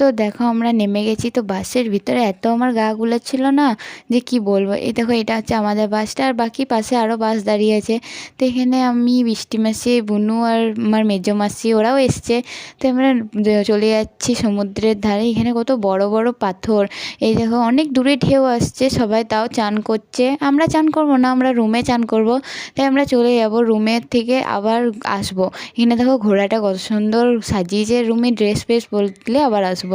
তো দেখো আমরা নেমে গেছি, তো বাসের ভিতরে এত আমার গা গুলাচ্ছিল না যে কি বলবো। এই দেখো এটা হচ্ছে আমাদের বাসটা, আর বাকি পাশে আরও বাস দাঁড়িয়ে আছে। তো এখানে আমি, বৃষ্টি মাসি, বুনু আর আমার মেজো মাসি ওরাও এসছে। তো আমরা চলে যাচ্ছি সমুদ্রের ধারে। এখানে কত বড় বড় পাথর, এই দেখো অনেক দূরে ঢেউ আসছে। সবাই তাও চান করছে, আমরা চান করবো না, আমরা রুমে চান করব। তাই আমরা চলে যাব, রুমের থেকে আবার আসবো। এখানে দেখো ঘোড়াটা কত সুন্দর সাজিয়েছে, রুমে ড্রেস ফ্রেস বদলে আবার আসবো।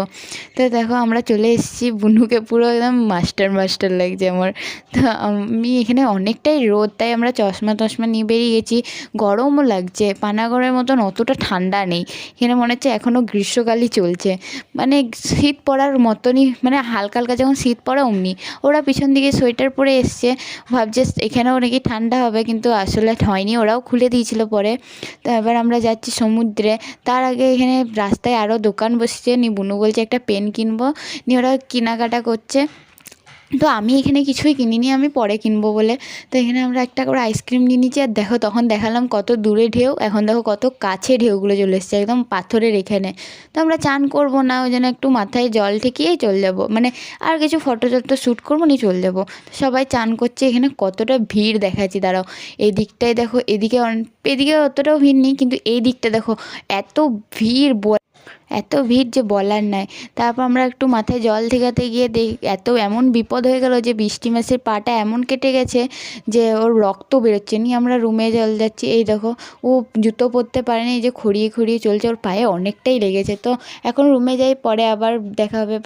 তো দেখো আমরা চলে এসেছি, বুনুকে পুরো একদম মাস্টার মাস্টার লাগছে আমার। তো আমি এখানে অনেকটাই রোদ, তাই আমরা চশমা টশমা নিয়ে বেরিয়ে গেছি। গরমও লাগছে, পানাগড়ের মতন অতটা ঠান্ডা নেই। এখানে মনে হচ্ছে এখনও গ্রীষ্মকালই চলছে, মানে শীত পড়ার মতনই, মানে হালকা হালকা যখন শীত পড়ে অমনি। ওরা পিছন দিকে সোয়েটার পরে এসছে, ভাবছে এখানেও নাকি ঠান্ডা হবে, কিন্তু আসলে হয়নি, ওরাও খুলে দিয়েছিল পরে। তো এবার আমরা যাচ্ছি সমুদ্রে। তার আগে এখানে রাস্তায় আরও দোকান বসেছে, বুনু বলছে একটা পেন কিনবো, নিয়ে ওরা কেনাকাটা করছে। তো আমি এখানে কিছুই কিনিনি, আমি পরে কিনবো বলে। তো এখানে আমরা একটা করে আইসক্রিম নিয়ে নিচ্ছি। আর দেখো তখন দেখালাম কত দূরে ঢেউ, এখন দেখো কত কাছে ঢেউগুলো চলে এসছে একদম পাথরের এখানে। তো আমরা চান করবো না, ওই জন্য একটু মাথায় জল ঠেকিয়েই চলে যাবো, মানে আর কিছু ফটো টটো শ্যুট করবো নিয়ে চলে যাবো। সবাই চান করছে, এখানে কতটা ভিড় দেখাচ্ছি দাঁড়াও। এই দিকটায় দেখো, এদিকে এদিকে অতটাও ভিড় নেই, কিন্তু এই দিকটা দেখো এত ভিড়, এত ভিড় যে বলার নাই। তারপর আমরা একটু মাথায় জল ঠেকাতে গিয়ে এমন বিপদ হয়ে গেল যে বৃষ্টি মাসের পাটা এমন কেটে গেছে যে ওর রক্ত বেরোচ্ছে। নিয়ে আমরা রুমে চলে যাচ্ছি। এই দেখো ও জুতো পরতে পারেনি, এই যে খড়িয়ে খড়িয়ে চলছে, ওর পায়ে অনেকটাই লেগেছে। তো এখন রুমে যাই, পরে আবার দেখা হবে।